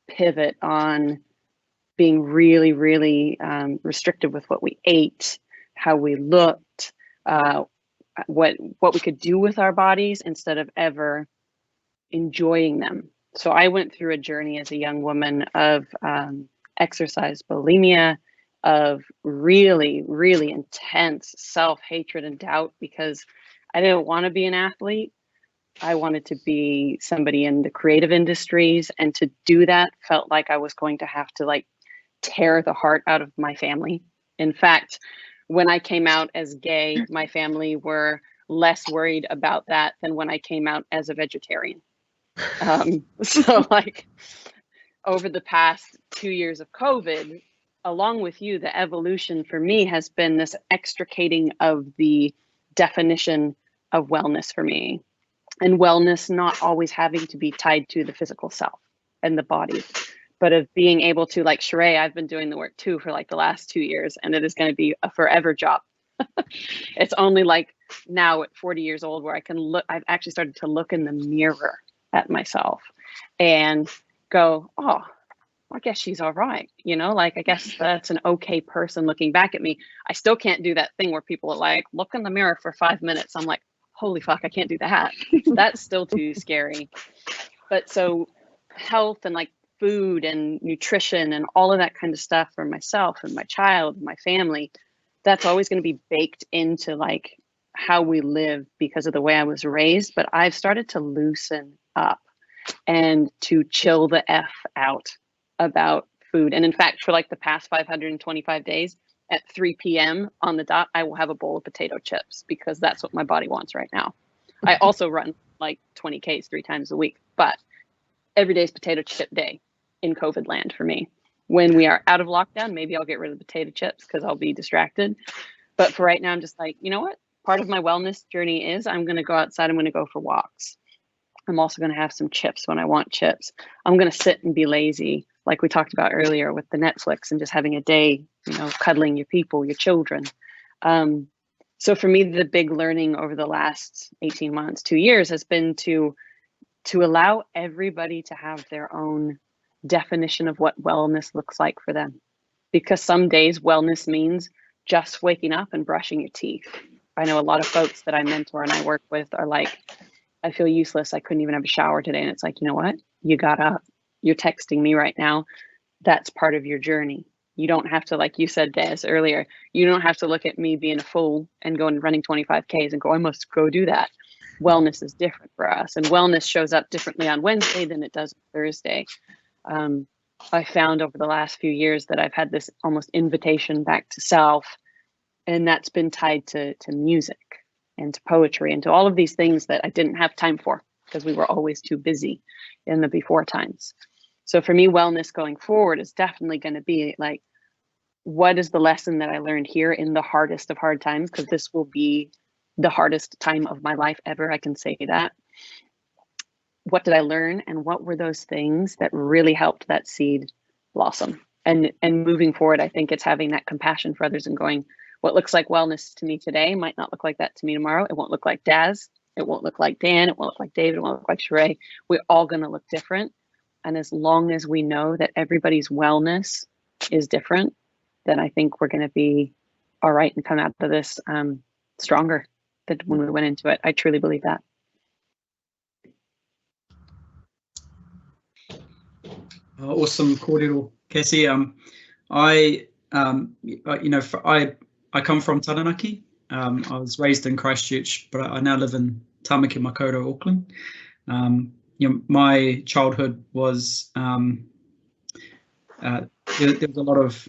pivot on being really, really restrictive with what we ate, how we looked, what we could do with our bodies, instead of ever enjoying them. So I went through a journey as a young woman of exercise bulimia, of really, really intense self-hatred and doubt, because I didn't want to be an athlete. I wanted to be somebody in the creative industries, and to do that felt like I was going to have to like tear the heart out of my family. In fact, when I came out as gay, my family were less worried about that than when I came out as a vegetarian. So like over the past 2 years of COVID, along with you, the evolution for me has been this extricating of the definition of wellness for me. And wellness not always having to be tied to the physical self and the body, but of being able to, like Shiray, I've been doing the work too for like the last 2 years, and it is going to be a forever job. It's only like now at 40 years old where I can look, I've actually started to look in the mirror at myself and go, oh, I guess she's all right. You know, like, I guess that's an okay person looking back at me. I still can't do that thing where people are like, look in the mirror for 5 minutes. I'm like, holy fuck, I can't do that. That's still too scary. But so health and like food and nutrition and all of that kind of stuff for myself and my child and my family, that's always going to be baked into like how we live because of the way I was raised. But I've started to loosen up and to chill the F out about food. And in fact, for like the past 525 days at 3 p.m. on the dot, I will have a bowl of potato chips because that's what my body wants right now. I also run like 20 Ks 3 times a week, but every day is potato chip day in COVID land for me. When we are out of lockdown, maybe I'll get rid of the potato chips because I'll be distracted. But for right now, I'm just like, you know what? Part of my wellness journey is I'm going to go outside. I'm going to go for walks. I'm also going to have some chips when I want chips. I'm going to sit and be lazy, like we talked about earlier with the Netflix and just having a day, you know, cuddling your people, your children. So for me, the big learning over the last 18 months, 2 years has been to allow everybody to have their own definition of what wellness looks like for them. Because some days wellness means just waking up and brushing your teeth. I know a lot of folks that I mentor and I work with are like, I feel useless. I couldn't even have a shower today. And it's like, you know what? You got up. You're texting me right now. That's part of your journey. You don't have to, like you said, Des, earlier, you don't have to look at me being a fool and going running 25 Ks and go, I must go do that. Wellness is different for us. And wellness shows up differently on Wednesday than it does on Thursday. I found over the last few years that I've had this almost invitation back to self, and that's been tied to music and to poetry and to all of these things that I didn't have time for because we were always too busy in the before times. So for me, wellness going forward is definitely going to be like, what is the lesson that I learned here in the hardest of hard times? Because this will be the hardest time of my life ever. I can say that. What did I learn? And what were those things that really helped that seed blossom? And moving forward, I think it's having that compassion for others and going, what looks like wellness to me today might not look like that to me tomorrow. It won't look like Daz. It won't look like Dan. It won't look like David. It won't look like Shiray. We're all going to look different. And as long as we know that everybody's wellness is different, then I think we're going to be all right and come out of this stronger than when we went into it. I truly believe that. Awesome, kōrero, Cassie. I come from Taranaki. I was raised in Christchurch, but I now live in Tāmaki Makaurau, Auckland. My childhood was there was a lot of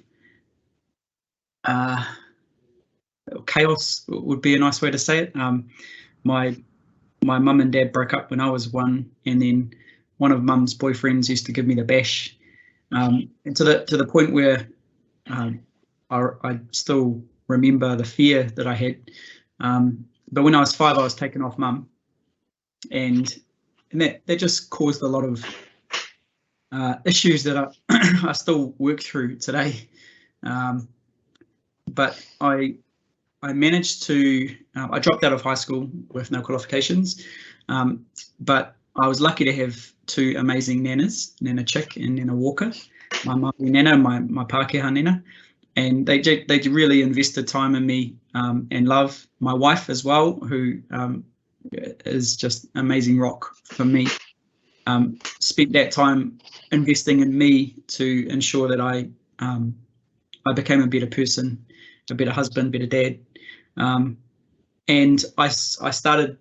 chaos would be a nice way to say it. My mum and dad broke up when I was 1, and then one of mum's boyfriends used to give me the bash, and to the point where I still remember the fear that I had. But when I was 5, I was taken off mum, and that just caused a lot of issues that I still work through today. But I managed to, I dropped out of high school with no qualifications, but I was lucky to have 2 amazing nanas, Nana Chick and Nana Walker, my Māori nana, my Pākehā nana, and they really invested time in me and love. My wife as well, who is just amazing rock for me, spent that time investing in me to ensure that I became a better person, a better husband, better dad, and I started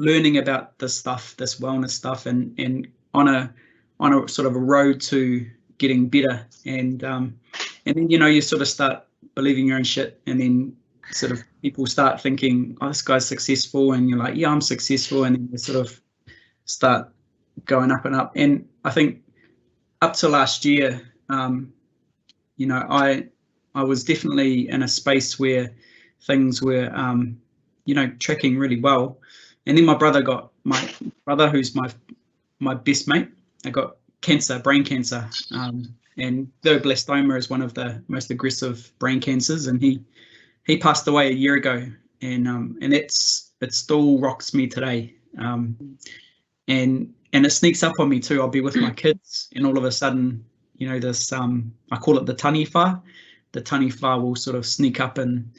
learning about this stuff, this wellness stuff, and on a sort of a road to getting better. And then, you know, you sort of start believing your own shit, and then sort of people start thinking, oh, this guy's successful, and you're like, yeah, I'm successful, and then you sort of start going up and up. And I think up to last year, you know, I was definitely in a space where things were, you know, tracking really well. And then my brother, who's my best mate, I got cancer, brain cancer, and glioblastoma is one of the most aggressive brain cancers, and he passed away a year ago, and it still rocks me today, and it sneaks up on me too. I'll be with my kids, and all of a sudden, you know, this I call it the taniwha. The taniwha will sort of sneak up and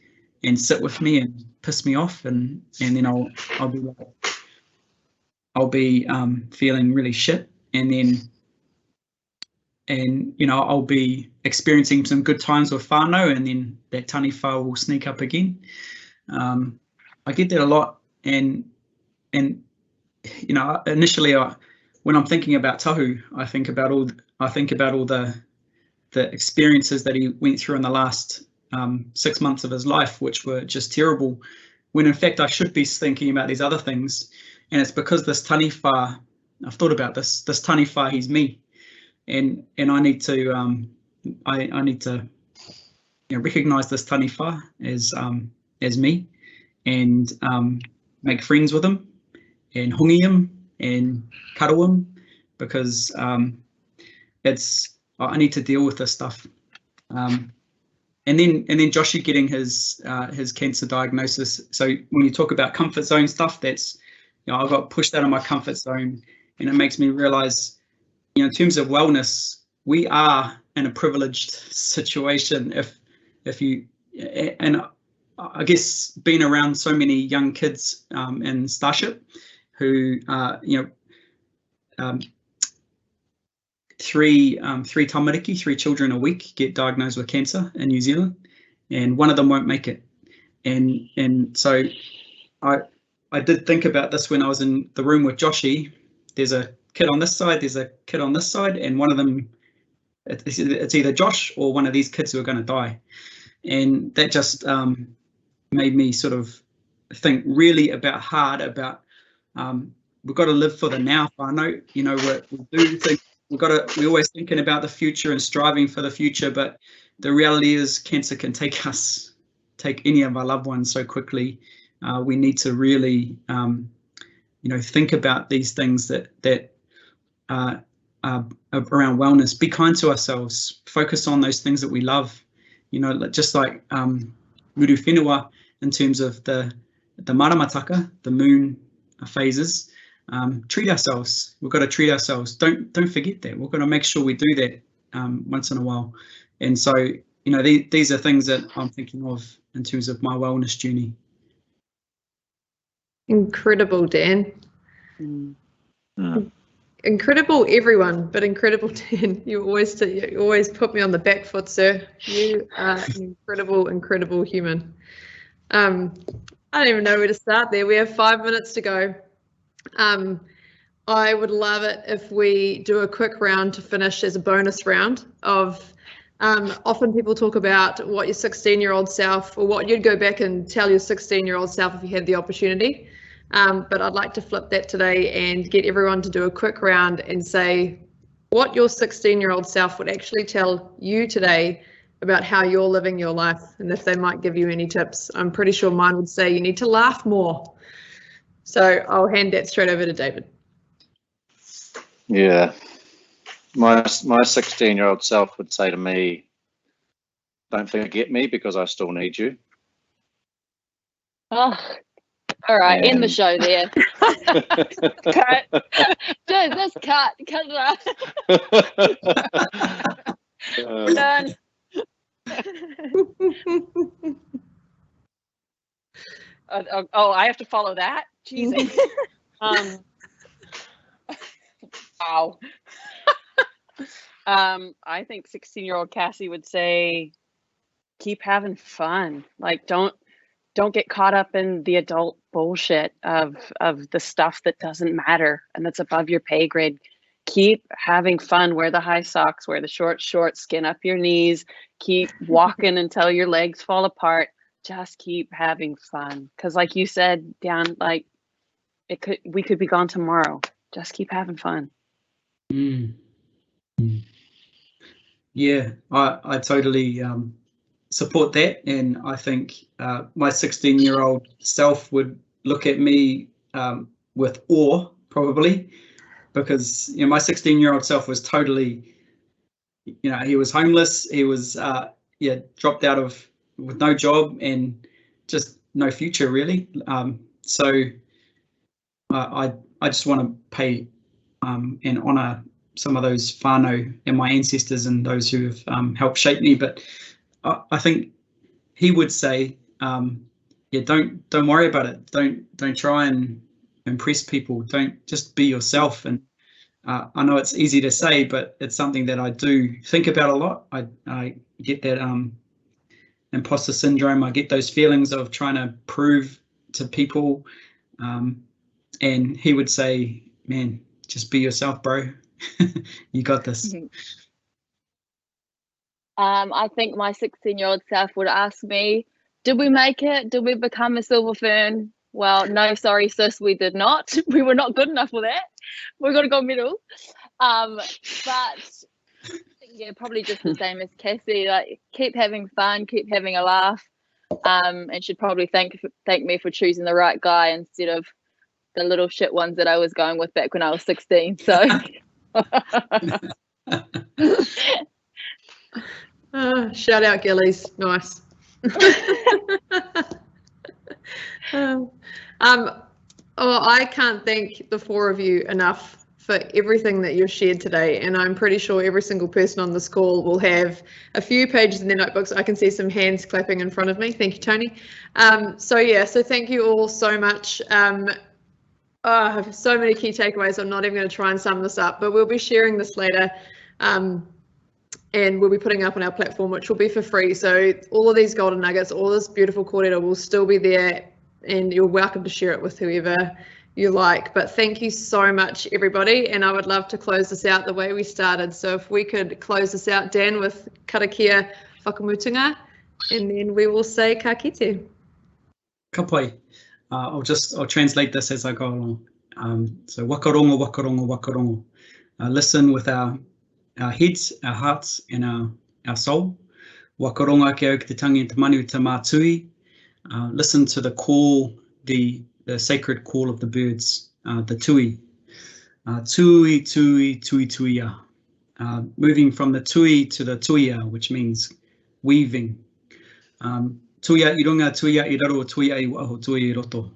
sit with me and piss me off, and then I'll be feeling really shit, and you know, I'll be experiencing some good times with whānau, and then that taniwha will sneak up again. I get that a lot, and you know, initially when I'm thinking about Tahu, I think about all the experiences that he went through in the last 6 months of his life, which were just terrible, when in fact I should be thinking about these other things. And it's because this taniwha, I've thought about this taniwha, he's me, and I need to I need to, you know, recognize this taniwha as me, and make friends with him, and hungi him, and cuddle him, because I need to deal with this stuff. And then Joshy getting his cancer diagnosis. So when you talk about comfort zone stuff, that's, you know, I got pushed out of my comfort zone, and it makes me realize, you know, in terms of wellness, we are in a privileged situation. If you, and I guess being around so many young kids in Starship who, you know, three tamariki, 3 children a week get diagnosed with cancer in New Zealand, and one of them won't make it. And so I did think about this when I was in the room with Joshy. There's a kid on this side, there's a kid on this side, and one of them, it's either Josh or one of these kids who are going to die. And that just made me sort of think really hard about we've got to live for the now. I know, you know, we do think we're always thinking about the future and striving for the future, but the reality is cancer can take any of our loved ones so quickly. We need to really, you know, think about these things that are around wellness. Be kind to ourselves. Focus on those things that we love. You know, just like Muru Whenua, in terms of the maramataka, the moon phases. Treat ourselves. We've got to treat ourselves. Don't forget that. We've got to make sure we do that once in a while. And so, you know, these are things that I'm thinking of in terms of my wellness journey. Incredible, Dan. Incredible, everyone, but incredible, Dan. You always put me on the back foot, sir. You are an incredible human. I don't even know where to start there. We have 5 minutes to go. I would love it if we do a quick round to finish as a bonus round of, often people talk about what your 16-year-old self, or what you'd go back and tell your 16-year-old self if you had the opportunity. But I'd like to flip that today and get everyone to do a quick round and say what your 16-year-old self would actually tell you today about how you're living your life, and if they might give you any tips. I'm pretty sure mine would say you need to laugh more. So I'll hand that straight over to David. Yeah, my 16-year-old self would say to me, don't forget me because I still need you. Oh, all right, end the show there. Cut. Just cut it out. We're done. Oh, I have to follow that? Jesus. Wow. I think 16-year-old Cassie would say, keep having fun. Like, don't don't get caught up in the adult bullshit of the stuff that doesn't matter and that's above your pay grade. Keep having fun. Wear the high socks, wear the short shorts, skin up your knees, keep walking until your legs fall apart. Just keep having fun. Because like you said, Dan, like we could be gone tomorrow. Just keep having fun. Yeah, I totally support that, and I think my 16-year-old self would look at me with awe, probably, because my 16-year-old self was totally, he was homeless, he was dropped out of with no job and just no future really. So I just want to pay and honour some of those whānau and my ancestors and those who have helped shape me. But I think he would say, don't worry about it. Don't try and impress people. Don't, just be yourself. And I know it's easy to say, but it's something that I do think about a lot. I get that imposter syndrome. I get those feelings of trying to prove to people. And he would say, man, just be yourself, bro. You got this. I think my 16-year-old self would ask me, did we make it? Did we become a silver fern? Well, no, sorry, sis, we did not. We were not good enough for that. We're going to go middle. But yeah, probably just the same as Cassie. Like, keep having fun, keep having a laugh, and should probably thank me for choosing the right guy instead of the little shit ones that I was going with back when I was 16. So. Shout out Gillies, nice. I can't thank the four of you enough for everything that you've shared today, and I'm pretty sure every single person on this call will have a few pages in their notebooks. I can see some hands clapping in front of me. Thank you, Tony. So thank you all so much. I have so many key takeaways. I'm not even going to try and sum this up, but we'll be sharing this later. And we'll be putting up on our platform, which will be for free. So all of these golden nuggets, all this beautiful kōrero will still be there, and you're welcome to share it with whoever you like. But thank you so much, everybody. And I would love to close this out the way we started. So if we could close this out, Dan, with karakia whakamutunga, and then we will say ka kite. Ka pai. I'll translate this as I go along. So wakarongo, wakarongo, wakarongo. Listen with our heads, our hearts, and our soul. Wakaronga ke au ki te tangi te manu te mātui. Listen to the call, the sacred call of the birds, the tui. Tui, tui, tui, tuia. Moving from the tui to the tuia, which means weaving. Tuia I runga, tuia I raro, tuia I waho, tuia I roto.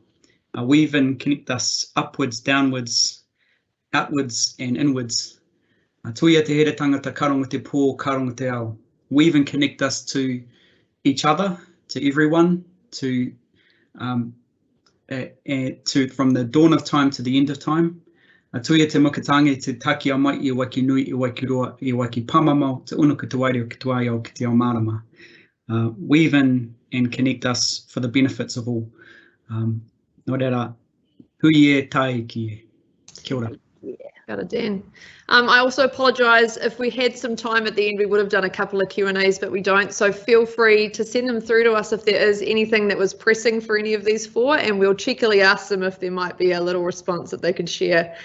Weave and connect us upwards, downwards, outwards, and inwards. Tuia te here tangata, karonga te pō, karonga te ao. Weave and connect us to each other, to everyone, to from the dawn of time to the end of time. Tuia te mukatangi, te taki a mai I waki nui, I waki roa, I waki pamamau, te unuka te waireo ki te waio ki te ao marama. Weave in and connect us for the benefits of all. Nō reira, hui e tai ki e. Kia ora. Got it, Dan. I also apologise if we had some time at the end, we would have done a couple of Q&As, but we don't. So feel free to send them through to us if there is anything that was pressing for any of these four, and we'll cheekily ask them if there might be a little response that they could share.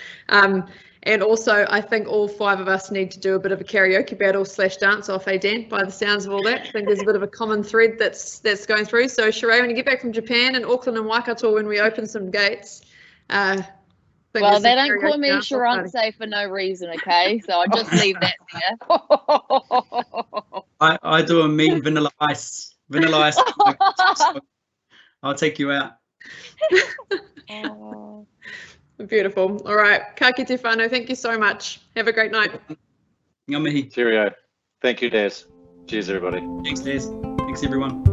And also, I think all five of us need to do a bit of a karaoke battle / dance off, Dan, by the sounds of all that. I think there's a bit of a common thread that's going through. So Shiray, when you get back from Japan and Auckland and Waikato, when we open some gates, well, they don't call me Sharonce for no reason, okay? So I'll just leave that there. I do a mean vanilla ice. Vanilla ice. I'll take you out. Beautiful. All right. Ka kite whānau, thank you so much. Have a great night. Ngā mihi. Cheerio. Thank you, Des. Cheers, everybody. Thanks, Des. Thanks, everyone.